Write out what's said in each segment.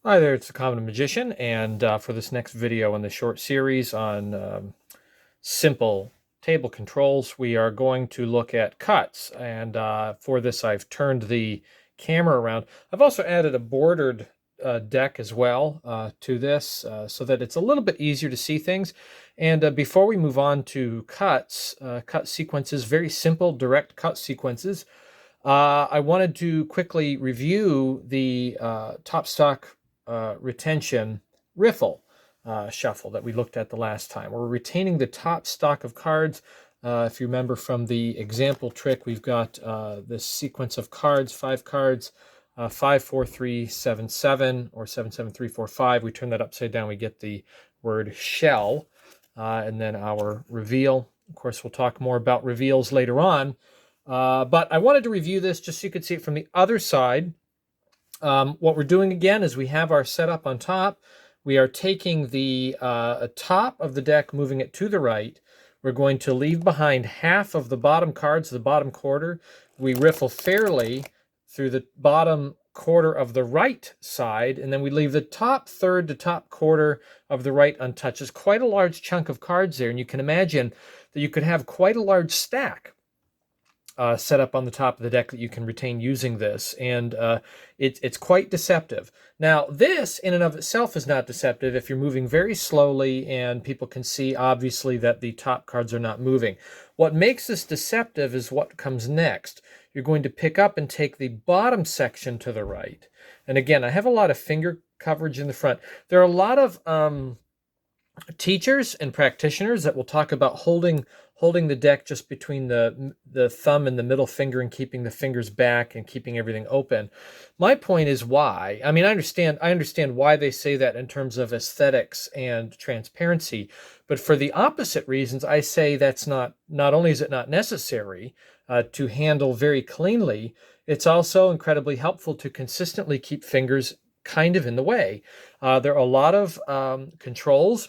Hi there, it's the Common Magician, and for this next video in the short series on simple table controls, we are going to look at cuts. And for this, I've turned the camera around. I've also added a bordered deck as well to this so that it's a little bit easier to see things. And before we move on to cuts, cut sequences, very simple, direct cut sequences, I wanted to quickly review the top stock retention riffle shuffle that we looked at the last time. We're retaining the top stock of cards. If you remember from the example trick, we've got this sequence of cards, 5 cards, 5, 4, 3, 7, 7, or 7, 7, 3, 4, 5. We turn that upside down, we get the word shell, and then our reveal. Of course, we'll talk more about reveals later on. But I wanted to review this just so you could see it from the other side. What we're doing again is we have our setup on top. We are taking the top of the deck, moving it to the right. We're going to leave behind half of the bottom cards, the bottom quarter. We riffle fairly through the bottom quarter of the right side, and then we leave the top third to top quarter of the right untouched. There's quite a large chunk of cards there, and you can imagine that you could have quite a large stack set up on the top of the deck that you can retain using this, and it's quite deceptive. Now, this in and of itself is not deceptive if you're moving very slowly and people can see obviously that the top cards are not moving. What makes this deceptive is what comes next. You're going to pick up and take the bottom section to the right. And again, I have a lot of finger coverage in the front. There are a lot of teachers and practitioners that will talk about holding the deck just between the thumb and the middle finger and keeping the fingers back and keeping everything open. My point is why. I mean, I understand why they say that in terms of aesthetics and transparency, but for the opposite reasons, I say that's not only is it not necessary to handle very cleanly, it's also incredibly helpful to consistently keep fingers kind of in the way. There are a lot of controls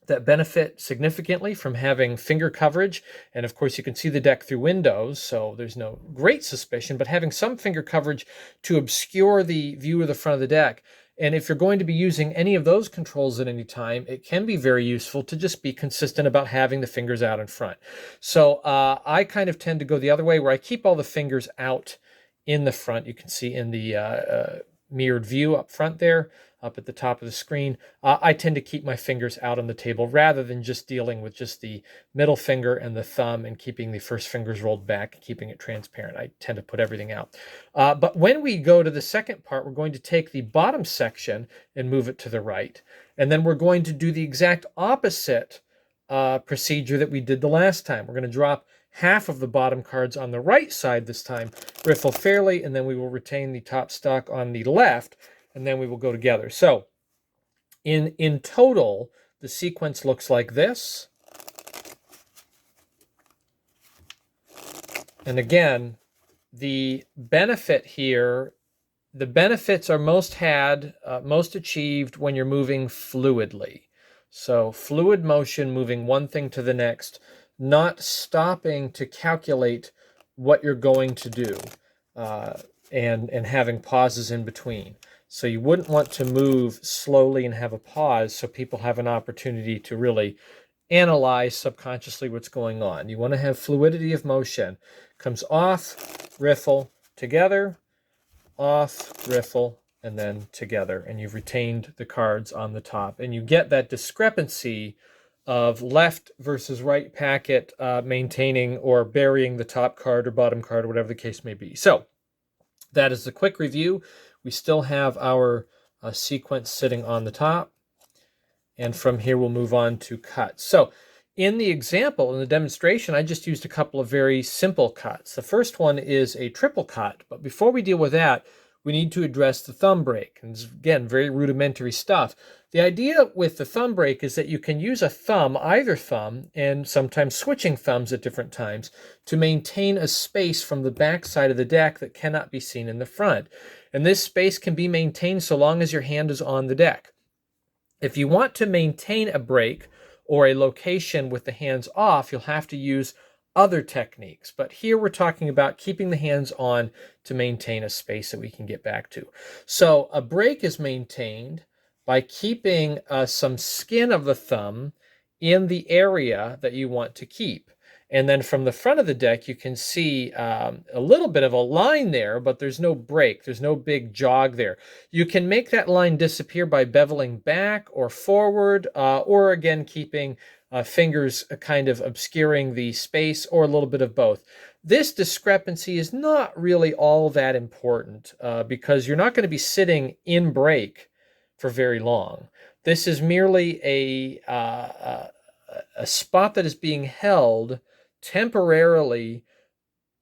that benefit significantly from having finger coverage. And of course, you can see the deck through windows, so there's no great suspicion, but having some finger coverage to obscure the view of the front of the deck. And if you're going to be using any of those controls at any time, it can be very useful to just be consistent about having the fingers out in front. So I kind of tend to go the other way, where I keep all the fingers out in the front. You can see in the mirrored view up front there, up at the top of the screen. I tend to keep my fingers out on the table rather than just dealing with just the middle finger and the thumb and keeping the first fingers rolled back and keeping it transparent. I tend to put everything out. But when we go to the second part, we're going to take the bottom section and move it to the right. And then we're going to do the exact opposite procedure that we did the last time. We're going to drop half of the bottom cards on the right side this time, riffle fairly, and then we will retain the top stock on the left, and then we will go together. So in total, the sequence looks like this. And again, the benefit here, the benefits are most achieved when you're moving fluidly. So fluid motion, moving one thing to the next, not stopping to calculate what you're going to do, and having pauses in between. So you wouldn't want to move slowly and have a pause so people have an opportunity to really analyze subconsciously what's going on. You want to have fluidity of motion. Comes off, riffle, together, off, riffle, and then together. And you've retained the cards on the top. And you get that discrepancy of left versus right packet maintaining or burying the top card or bottom card or whatever the case may be. So that is a quick review. We still have our sequence sitting on the top. And from here, we'll move on to cuts. So in the example, in the demonstration, I just used a couple of very simple cuts. The first one is a triple cut. But before we deal with that, we need to address the thumb break. And again, very rudimentary stuff. The idea with the thumb break is that you can use a thumb, either thumb, and sometimes switching thumbs at different times to maintain a space from the back side of the deck that cannot be seen in the front. And this space can be maintained so long as your hand is on the deck. If you want to maintain a break or a location with the hands off, you'll have to use other techniques. But here we're talking about keeping the hands on to maintain a space that we can get back to. So a brake is maintained by keeping some skin of the thumb in the area that you want to keep. And then from the front of the deck, you can see a little bit of a line there, but there's no break. There's no big jog there. You can make that line disappear by beveling back or forward, or again, keeping fingers kind of obscuring the space, or a little bit of both. This discrepancy is not really all that important because you're not going to be sitting in brake for very long. This is merely a spot that is being held temporarily,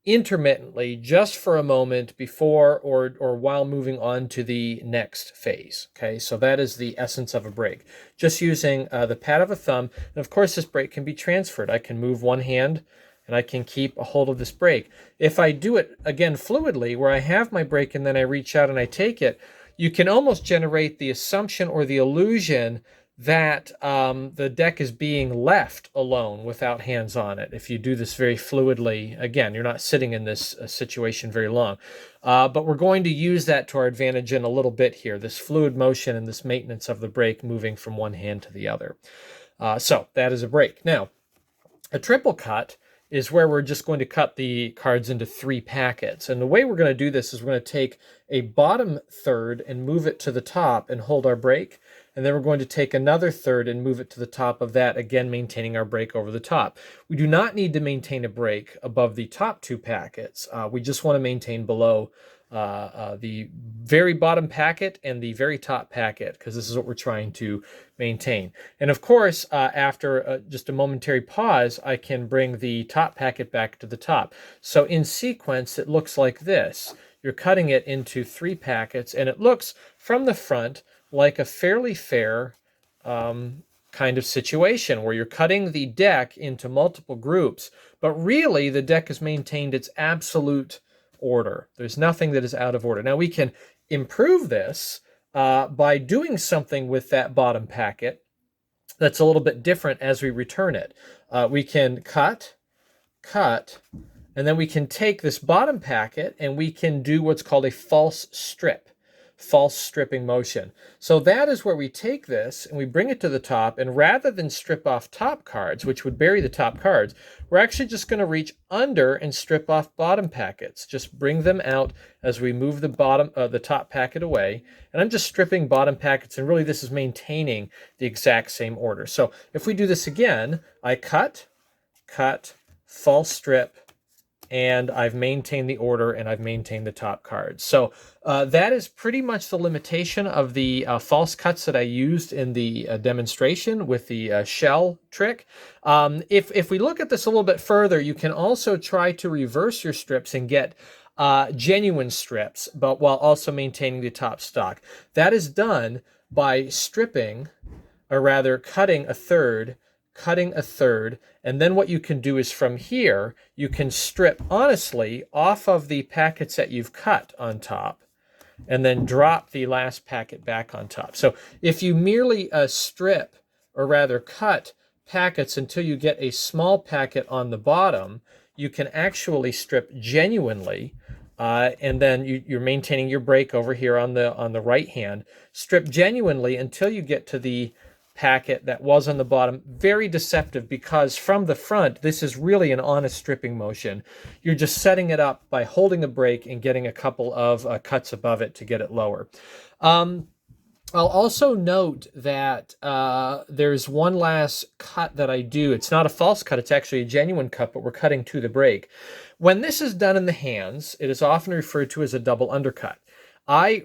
intermittently, just for a moment before or while moving on to the next phase. Okay, so that is the essence of a brake. Just using the pad of a thumb, and of course this brake can be transferred. I can move one hand and I can keep a hold of this brake. If I do it again fluidly, where I have my brake and then I reach out and I take it, you can almost generate the assumption or the illusion that the deck is being left alone without hands on it. If you do this very fluidly, again, you're not sitting in this situation very long. But we're going to use that to our advantage in a little bit here, this fluid motion and this maintenance of the brake moving from one hand to the other. So that is a brake. Now, a triple cut is where we're just going to cut the cards into 3 packets. And the way we're going to do this is we're going to take a bottom third and move it to the top and hold our brake. And then we're going to take another third and move it to the top of that, again maintaining our brake over the top. We do not need to maintain a brake above the top 2 packets. We just want to maintain below the very bottom packet and the very top packet, because this is what we're trying to maintain. And of course, after just a momentary pause, I can bring the top packet back to the top. So in sequence, it looks like this. You're cutting it into 3 packets, and it looks from the front like a fairly fair kind of situation where you're cutting the deck into multiple groups, but really the deck has maintained its absolute order. There's nothing that is out of order. Now we can improve this by doing something with that bottom packet that's a little bit different as we return it. We can cut, and then we can take this bottom packet and we can do what's called a false stripping motion. So that is where we take this and we bring it to the top, and rather than strip off top cards, which would bury the top cards, we're actually just going to reach under and strip off bottom packets. Just bring them out as we move the top packet away. And I'm just stripping bottom packets, and really this is maintaining the exact same order. So if we do this again, I cut, false strip, and I've maintained the order and I've maintained the top cards. So that is pretty much the limitation of the false cuts that I used in the demonstration with the shell trick. If we look at this a little bit further, you can also try to reverse your strips and get genuine strips, but while also maintaining the top stock. That is done by stripping, or rather cutting a third, and then what you can do is from here, you can strip honestly off of the packets that you've cut on top, and then drop the last packet back on top. So if you merely strip, or rather cut packets until you get a small packet on the bottom, you can actually strip genuinely, and then you're maintaining your brake over here on the right hand. Strip genuinely until you get to the packet that was on the bottom. Very deceptive, because from the front, this is really an honest stripping motion. You're just setting it up by holding the brake and getting a couple of cuts above it to get it lower. I'll also note that there's one last cut that I do. It's not a false cut, it's actually a genuine cut, but we're cutting to the brake. When this is done in the hands, it is often referred to as a double undercut. I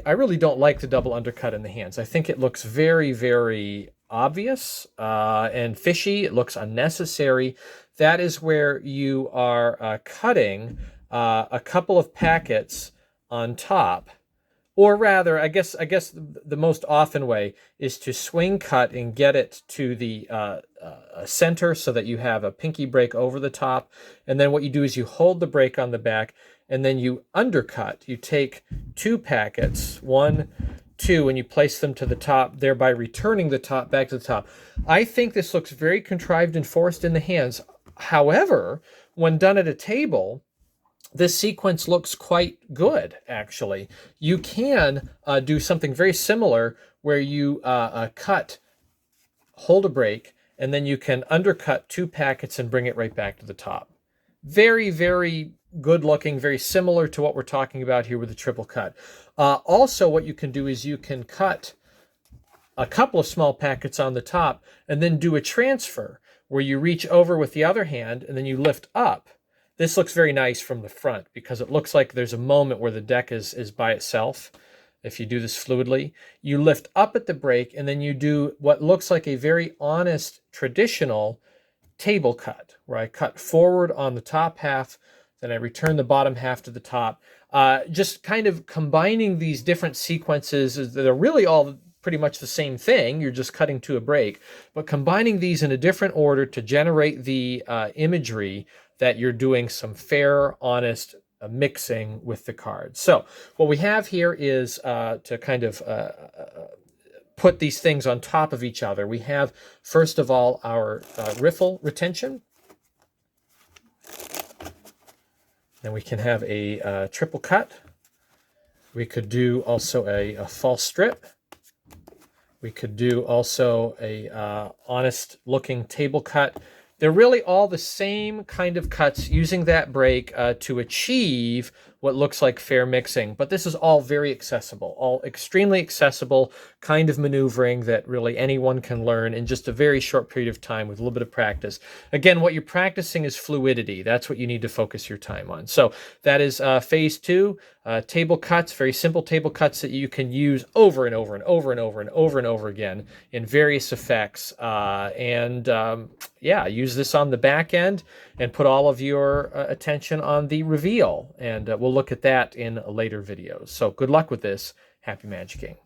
really don't like the double undercut in the hands. I think it looks very, very obvious and fishy. It looks unnecessary. That is where you are cutting a couple of packets on top. Or rather, I guess the most often way is to swing cut and get it to the center so that you have a pinky brake over the top. And then what you do is you hold the brake on the back, and then you undercut. You take 2 packets, 1, 2, and you place them to the top, thereby returning the top back to the top. I think this looks very contrived and forced in the hands. However, when done at a table, this sequence looks quite good, actually. You can do something very similar where you hold a break, and then you can undercut 2 packets and bring it right back to the top. Very, very good looking, very similar to what we're talking about here with the triple cut. Also, what you can do is you can cut a couple of small packets on the top and then do a transfer where you reach over with the other hand and then you lift up. This looks very nice from the front because it looks like there's a moment where the deck is by itself. If you do this fluidly, you lift up at the break and then you do what looks like a very honest traditional table cut, where I cut forward on the top half, then I return the bottom half to the top. Just kind of combining these different sequences that are really all pretty much the same thing. You're just cutting to a break, but combining these in a different order to generate the imagery that you're doing some fair, honest mixing with the cards. So what we have here is to kind of put these things on top of each other. We have, first of all, our Riffle Retention. Then we can have a triple cut. We could do also a false strip. We could do also a honest looking table cut. They're really all the same kind of cuts using that break to achieve what looks like fair mixing. But this is all very accessible, all extremely accessible kind of maneuvering that really anyone can learn in just a very short period of time with a little bit of practice. Again, what you're practicing is fluidity. That's what you need to focus your time on. So that is phase 2, table cuts, very simple table cuts that you can use over and over and over and over and over and over again in various effects. Yeah, use this on the back end and put all of your attention on the reveal. And we'll look at that in later videos. So good luck with this. Happy magicking.